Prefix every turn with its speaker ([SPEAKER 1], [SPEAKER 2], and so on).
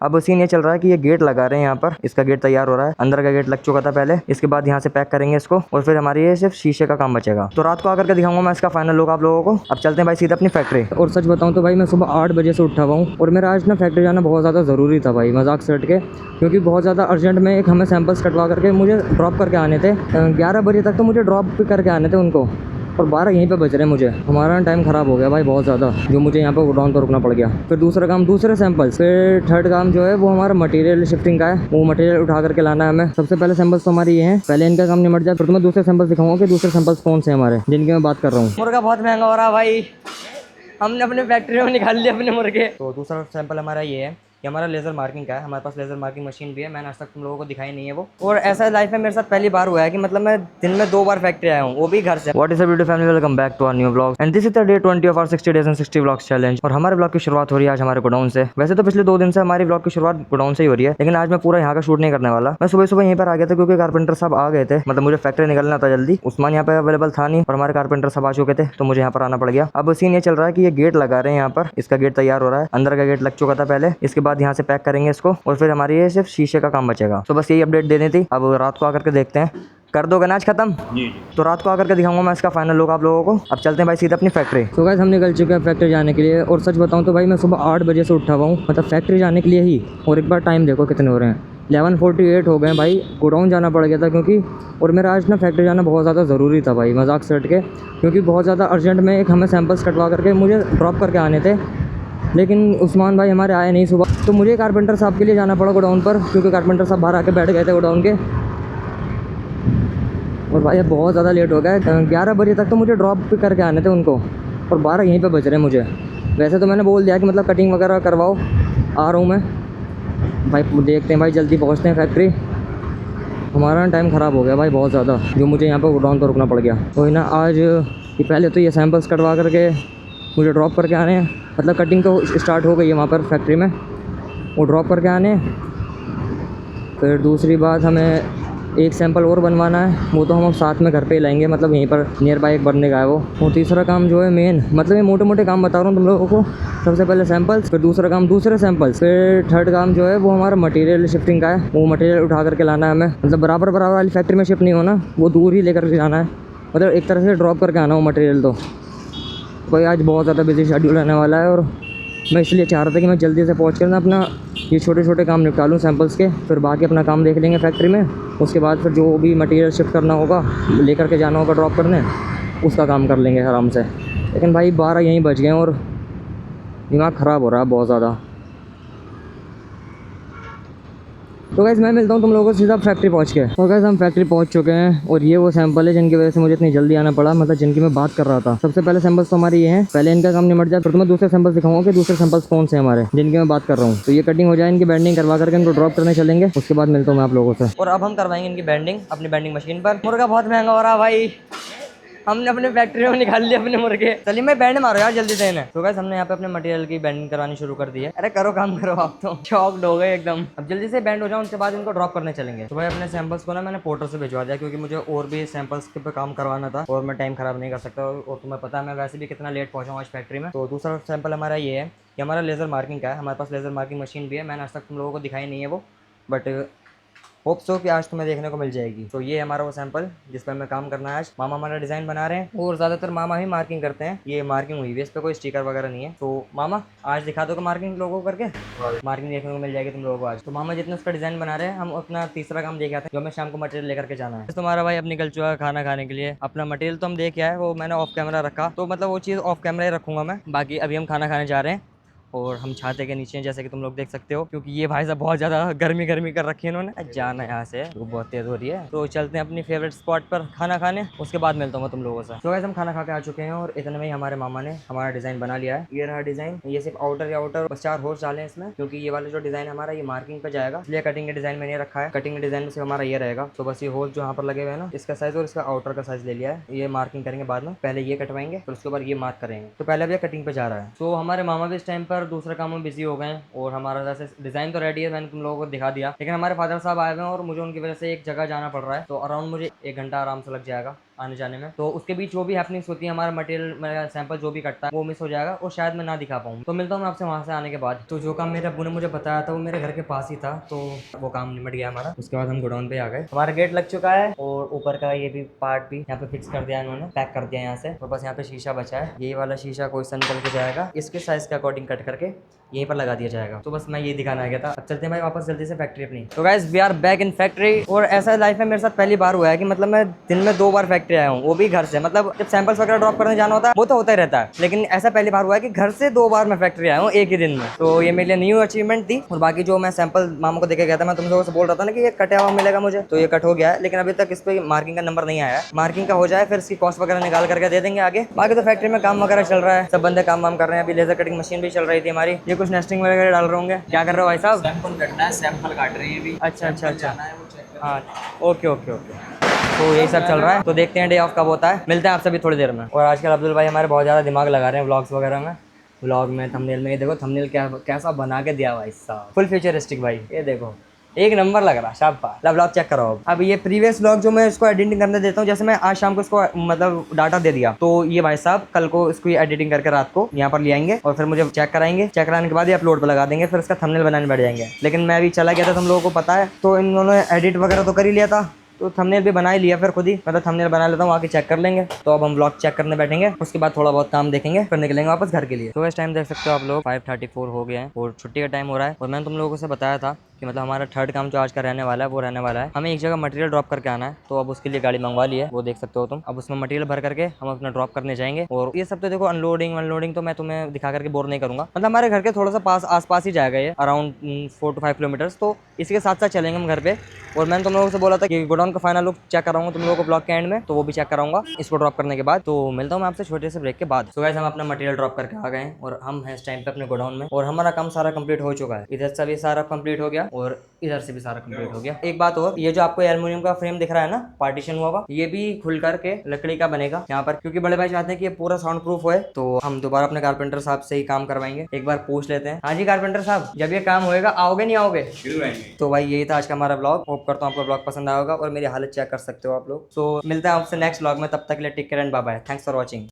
[SPEAKER 1] अब सीन ये चल रहा है कि ये गेट लगा रहे हैं यहाँ पर, इसका गेट तैयार हो रहा है, अंदर का गेट लग चुका था पहले। इसके बाद यहाँ से पैक करेंगे इसको और फिर हमारी ये सिर्फ शीशे का काम बचेगा। तो रात को आकर के दिखाऊंगा मैं इसका फाइनल लुक आप लोगों को। अब चलते हैं भाई सीधे अपनी फैक्ट्री। और सच बताऊं तो भाई मैं सुबह 8 बजे से उठा हुआ हूँ और मेरा आज ना फैक्ट्री जाना बहुत ज़्यादा ज़रूरी था भाई, मजाक से हट के, क्योंकि बहुत ज़्यादा अर्जेंट में एक हमें सैंपल्स कटवा करके मुझे ड्रॉप करके आने थे। 11 बजे तक तो मुझे ड्रॉप करके आने थे उनको, और 12 यहीं पे बच रहे हैं मुझे। हमारा टाइम ख़राब हो गया भाई बहुत ज़्यादा, जो मुझे यहाँ पे गोडाउन पर रुकना पड़ गया। फिर दूसरा काम दूसरे सैंपल्स, फिर थर्ड काम जो है वो हमारा मटेरियल शिफ्टिंग का है, वो मटेरियल उठा करके लाना है हमें। सबसे पहले सैंपल्स तो हमारी ये हैं, पहले इनका काम निपट जाए फिर तो मैं दूसरे सैंपल्स दिखाऊंगा कि दूसरे सैंपल्स कौन से हमारे जिनकी मैं बात कर रहा हूँ। मुर्गा बहुत महंगा हो रहा है भाई, हमने अपने फैक्ट्री में निकाल लिया अपने मुर्गे। तो दूसरा सैंपल हमारा ये है, ये हमारा लेज़र मार्किंग का है। हमारे पास लेज़र मार्किंग मशीन भी है, मैंने आज तक तुम लोगों को दिखाई नहीं है वो। और ऐसा लाइफ में मेरे साथ पहली बार हुआ है कि मतलब मैं दिन में 2 बार फैक्ट्री आया हूँ, वो भी घर से। What is a beautiful family, welcome back to our new vlog and this is the day 20 of our 60 days and 60 vlogs challenge. और हमारे ब्लॉग की शुरुआत हो रही है आज हमारे गोडाउन से। वैसे तो पिछले 2 दिन से हमारी ब्लॉग की शुरुआत गोडाउन से ही हो रही है, लेकिन आज मैं पूरा यहाँ का शूट नहीं करने वाला। मैं सुबह सुबह यहीं पर आ गया था क्योंकि कारपेंटर साहब आ गए थे, मतलब मुझे फैक्ट्री निकलना था जल्दी। उस्मान यहाँ पे अवेलेबल था नहीं और हमारे कारपेंटर सब आ चुके थे, तो मुझे यहाँ पर आना पड़ गया। अब सीन ये चल रहा है कि ये गेट लगा रहे हैं यहाँ पर, इसका गेट तैयार हो रहा है, अंदर का गेट लग चुका था पहले। इसके बाद यहाँ से पैक करेंगे इसको और फिर हमारी ये सिर्फ शीशे का काम बचेगा। तो बस यही अपडेट देनी थी। अब रात को आकर के देखते हैं, कर दोगे ना आज खत्म? जी। तो रात को आकर के दिखाऊंगा मैं इसका फाइनल लुक आप लोगों को। अब चलते हैं भाई सीधे अपनी फैक्ट्री। तो गाइस हम निकल चुके हैं फैक्ट्री जाने के लिए। और सच बताऊं तो भाई मैं सुबह 8 बजे से उठा हुआ हूँ, मतलब फैक्ट्री जाने के लिए ही। और एक बार टाइम देखो कितने हो रहे हैं, 11:48 हो गए भाई। गोडाउन जाना पड़ गया था क्योंकि, और मेरा आज ना फैक्ट्री जाना बहुत ज़्यादा ज़रूरी था भाई, मजाक से हट के, क्योंकि बहुत ज़्यादा अर्जेंट में एक हमें सैंपल्स कटवा करके मुझे ड्रॉप करके आने थे। लेकिन उस्मान भाई हमारे आए नहीं सुबह, तो मुझे कारपेंटर साहब के लिए जाना पड़ा गोडाउन पर, क्योंकि कारपेंटर साहब बाहर आके बैठ गए थे गोडाउन के। और भाई अब बहुत ज़्यादा लेट हो गया, 11 बजे तक तो मुझे ड्रॉप करके आने थे उनको, और 12 यहीं पे बच रहे हैं मुझे। वैसे तो मैंने बोल दिया कि मतलब कटिंग वगैरह करवाओ, आ रहा हूँ मैं भाई। देखते हैं भाई जल्दी पहुँचते हैं फैक्ट्री। हमारा टाइम ख़राब हो गया भाई बहुत ज़्यादा, जो मुझे यहाँ पर गोडाउन पर रुकना पड़ गया। तो ना आज ये पहले तो ये सैंपल्स कटवा करके मुझे ड्रॉप करके आने हैं, मतलब कटिंग तो स्टार्ट हो गई है वहाँ पर फैक्ट्री में, वो ड्रॉप करके आने। फिर दूसरी बात हमें एक सैंपल और बनवाना है, वो तो हम साथ में घर पे ही लाएंगे, मतलब यहीं पर नियर बाय एक बनने का है वो। और तीसरा काम जो है मेन, मतलब ये मोटे मोटे काम बता रहा हूँ तुम लोगों को। सबसे पहले सैंपल्स, फिर दूसरा काम दूसरे सैंपल्स, फिर थर्ड काम जो है वो हमारा मटेरियल शिफ्टिंग का है, वो मटेरियल उठा करके लाना है हमें। मतलब बराबर बराबर वाली फैक्ट्री में शिफ्ट नहीं होना, वो दूर ही लेकर के जाना है, मतलब एक तरह से ड्रॉप करके आना हो मटेरियल। तो भाई आज बहुत ज़्यादा बिजी शेड्यूल रहने वाला है, और मैं इसलिए चाह रहा था कि मैं जल्दी से पहुँच कर ना अपना ये छोटे छोटे काम निपटा लूँ सैंपल्स के, फिर बाकी अपना काम देख लेंगे फैक्ट्री में। उसके बाद फिर जो भी मटेरियल शिफ्ट करना होगा, लेकर के जाना होगा ड्रॉप करने, उसका काम कर लेंगे आराम से। लेकिन भाई 12 यहीं बच गए और दिमाग ख़राब हो रहा है बहुत ज़्यादा। तो गाइस मैं मिलता हूँ तुम लोगों को सीधा फैक्ट्री पहुँच के। तो गाइस हम फैक्ट्री पहुँच चुके हैं, और ये वो सैंपल है जिनकी वजह से मुझे इतनी जल्दी आना पड़ा, मतलब जिनकी मैं बात कर रहा था। सबसे पहले सैंपल्स तो हमारी ये हैं, पहले इनका काम निपट जाए फिर तो मैं दूसरे सैंपल्स दिखाऊंगा कि दूसरे सैंपल्स कौन से हमारे जिनकी मैं बात कर रहा हूँ। तो ये कटिंग हो जाए, इनकी बैंडिंग करवा करके इनको ड्रॉप करने चलेंगे, उसके बाद मिलता हूँ मैं आप लोगों से। और अब हम करवाएंगे इनकी बैंडिंग अपनी बैंडिंग मशीन पर। मुर्गा बहुत महंगा हो रहा है भाई, हमने अपने फैक्ट्री में निकाल लिया अपने मुर्गे। चलिए मैं बैंड मारो यार जल्दी से इन्हें। तो गाइस हमने यहाँ पे अपने मटेरियल की बैंडिंग करवानी शुरू कर दी है। अरे करो काम करो, आप तो शॉक्ड हो गए एकदम। अब जल्दी से बैंड हो जाओ, उसके बाद इनको ड्रॉप करने चलेंगे। तो भाई अपने सैंपल्स को ना मैंने पोर्टर से भिजवा दिया, क्योंकि मुझे और भी सैंपल्स के पे काम करवाना था और मैं टाइम खराब नहीं कर सकता। और तुम्हें पता है मैं वैसे भी कितना लेट पहुँचा हूँ आज फैक्ट्री में। तो दूसरा सैंपल हमारा ये है, कि हमारा लेज़र मार्किंग का है। हमारे पास लेज़र मार्किंग मशीन भी है, मैंने आज तक तुम लोगों को दिखाई नहीं है वो, बट होप सो कि आज तुम्हें देखने को मिल जाएगी। तो ये हमारा वो सैंपल जिस पर हमें काम करना है आज। मामा हमारा डिजाइन बना रहे हैं, और ज्यादातर मामा ही मार्किंग करते हैं। ये मार्किंग हुई है, इस पर कोई स्टिकर वगैरह नहीं है। तो मामा आज दिखा दो मार्किंग लोगों को करके, मार्किंग देखने को मिल जाएगी तुम लोगों को आज। तो मामा जितने उसका डिजाइन बना रहे हैं, हम अपना तीसरा काम देख आते हैं, जो हमें शाम को मटेरियल लेकर के जाना है। तुम्हारा भाई अब निकल चुका है खाना खाने के लिए। अपना मटेरियल तो हम देख आए, वो मैंने ऑफ कैमरा रखा, तो मतलब वो चीज़ ऑफ कैमरा ही रखूंगा मैं। बाकी अभी हम खाना खाने जा रहे हैं, और हम छाते के नीचे हैं जैसे कि तुम लोग देख सकते हो, क्योंकि ये भाई साहब बहुत ज़्यादा गर्मी गर्मी कर रखी है इन्होंने। जाना यहाँ से, धूप बहुत तेज़ हो रही है। तो चलते हैं अपनी फेवरेट स्पॉट पर खाना खाने, उसके बाद मिलता हूँ तुम लोगों से। तो गाइस हम खाना खा के आ चुके हैं, और इतने में ही हमारे मामा ने हमारा डिज़ाइन बना लिया है। ये रहा डिज़ाइन, ये सिर्फ आउटर या आउटर बस 4 होल्स डाले इसमें, क्योंकि ये वाला जो डिज़ाइन हमारा ये मार्किंग पे जाएगा, इसलिए कटिंग के डिज़ाइन में नहीं रखा है। कटिंग के डिज़ाइन में सिर्फ हमारा ये रहेगा। तो बस ये होल्स जो यहाँ पर लगे हुए हैं ना, इसका साइज और इसका आउटर का साइज ले लिया है। ये मार्किंग करेंगे बाद में, पहले ये कटवाएंगे फिर उसके बाद ये मार्क करेंगे। तो पहले अब ये कटिंग पे जा रहा है। तो हमारे मामा भी इस टाइम पर दूसरे काम में बिजी हो गए हैं, और हमारा जैसे डिजाइन तो रेडी है, मैंने तुम लोगों को दिखा दिया, लेकिन हमारे फादर साहब आए हुए हैं और मुझे उनकी वजह से एक जगह जाना पड़ रहा है। तो अराउंड मुझे 1 घंटा आराम से लग जाएगा, आने जाने में, तो उसके बीच जो भी हैपनिंग्स होती है, हमारा मटेरियल सैंपल जो भी कटता है वो मिस हो जाएगा और शायद मैं ना दिखा पाऊँ। तो मिलता हूँ मैं आपसे वहाँ से आने के बाद। तो जो काम मेरे अब्बू ने मुझे बताया था वो मेरे घर के पास ही था, तो वो काम निपट गया हमारा। उसके बाद हम गोडाउन पे आ गए। हमारा गेट लग चुका है और ऊपर का ये भी पार्ट भी यहाँ पे फिक्स कर दिया इन्होंने, पैक कर दिया यहाँ से। और बस यहाँ पे शीशा बचा है, ये वाला शीशा कोई सा निकल के जाएगा, इसके साइज के अकॉर्डिंग कट करके यहीं पर लगा दिया जाएगा। तो बस मैं ये दिखाना आ गया था। अब चलते हैं भाई वापस जल्दी से फैक्ट्री अपनी। तो guys we are back in factory. और ऐसा लाइफ में मेरे साथ पहली बार हुआ है कि मतलब मैं दिन में 2 बार फैक्ट्री आया हूँ, वो भी घर से। मतलब जब सैंपल्स वगैरह ड्रॉप करने जाना होता है वो तो होता ही रहता है, लेकिन ऐसा पहली बार हुआ है कि घर से 2 बार मैं फैक्ट्री आया हूँ एक ही दिन में। तो ये मेरे लिए न्यू अचीवमेंट थी। और बाकी जो मैं सैंपल मामा को देके गया था, मैं तुम लोगों से बोल रहा था ना कि ये कटा हुआ मिलेगा मुझे, तो ये कट हो गया है, लेकिन अभी तक इस पर मार्किंग का नंबर नहीं आया है। मार्किंग का हो जाए फिर इसकी कॉस्ट वगैरह निकाल करके दे देंगे आगे। बाकी तो फैक्ट्री में काम वगैरह चल रहा है, सब बंदे काम कर रहे हैं। अभी लेजर कटिंग मशीन भी चल रही थी हमारी। ये कुछ नेस्टिंग वगैरह डाल रहे होंगे। क्या कर रहे हो भाई साहब?
[SPEAKER 2] सैंपल कटना है, सैंपल काट रहे हैं अभी।
[SPEAKER 1] अच्छा। हाँ ओके। तो यही सब चल रहा है। तो देखते हैं डे ऑफ कब होता है, मिलते हैं आपसे भी थोड़ी देर में। और आजकल अब्दुल भाई हमारे बहुत ज़्यादा दिमाग लगा रहे हैं व्लॉग्स वगैरह में, व्लॉग में, थंबनेल में। ये देखो थंबनेल कैसा बना के दिया भाई साहब, फुल फ्यूचरिस्टिक भाई। ये देखो एक नंबर लग रहा, शाबाश। व्लॉग चेक करो। अब ये प्रीवियस व्लॉग जो मैं इसको एडिटिंग करने देता हूँ, जैसे मैं आज शाम को इसको मतलब डाटा दे दिया, तो ये भाई साहब कल को इसको एडिटिंग करके रात को यहाँ पर ले आएंगे और फिर मुझे चेक कराएंगे। चेक कराने के बाद ये अपलोड पर लगा देंगे, फिर इसका थंबनेल बनाने बैठ जाएंगे। लेकिन मैं अभी चला गया था, तुम लोगों को पता है, तो इन दोनों ने एडिट वगैरह तो कर ही लिया था, तो थंबनेल भी बना ही लिया फिर खुद ही। मतलब थंबनेल बना लेता हूँ, आके चेक कर लेंगे। तो अब हम व्लॉग चेक करने बैठेंगे, उसके बाद थोड़ा बहुत काम देखेंगे, फिर निकलेंगे वापस घर के लिए। तो इस टाइम देख सकते हो आप लोग 5:34 हो गए हैं और छुट्टी का टाइम हो रहा है। और मैंने तुम लोगों से बताया था कि मतलब हमारा थर्ड काम जो आज का रहने वाला है वो रहने वाला है, हमें एक जगह मटेरियल ड्रॉप करके आना है। तो अब उसके लिए गाड़ी मंगवा ली है, वो देख सकते हो तुम। अब उसमें मटेरियल भर करके हम अपना ड्रॉप करने जाएंगे। और ये सब तो देखो अनलोडिंग तो मैं तुम्हें दिखा करके बोर नहीं करूंगा। मतलब हमारे घर के थोड़ा सा आस-पास ही जाएगा ये, अराउंड 4 to 5 किलोमीटर्स। तो इसके साथ साथ चलेंगे हम घर पे। और मैंने तुम लोगों से बोला था कि गोडाउन का फाइनल लुक चेक कराऊंगा तुम लोगों को ब्लॉग के एंड में, तो वो भी चेक कराऊंगा इसको ड्रॉप करने के बाद। तो मिलता हूँ मैं आपसे छोटे से ब्रेक के बाद। तो गाइस हम अपना मटेरियल ड्रॉप करके आ गए हैं और हम हैं इस टाइम पे अपने गोडाउन में। और हमारा काम सारा कंप्लीट हो चुका है। इधर से भी सारा कंप्लीट हो गया और इधर से भी सारा कंप्लीट हो गया। एक बात और, ये जो आपको एल्युमिनियम का फ्रेम दिख रहा है ना, पार्टीशन हुआ हुआ, ये भी खुल करके लकड़ी का बनेगा यहाँ पर, क्योंकि बड़े भाई चाहते हैं कि ये पूरा साउंड प्रूफ हो। तो हम दोबारा अपने कारपेंटर साहब से ही काम करवाएंगे। एक बार पूछ लेते हैं। हाँ जी कारपेंटर साहब, जब ये काम होएगा आओगे नहीं आओगे? तो भाई यही था आज का हमारा ब्लॉग। होप करता हूँ आपको ब्लॉग पसंद आएगा और मेरी हालत चेक कर सकते हो आप लोग। तो मिलते हैं आपसे नेक्स्ट ब्लॉग में, तब तक के लिए take care and bye bye. Thanks for watching.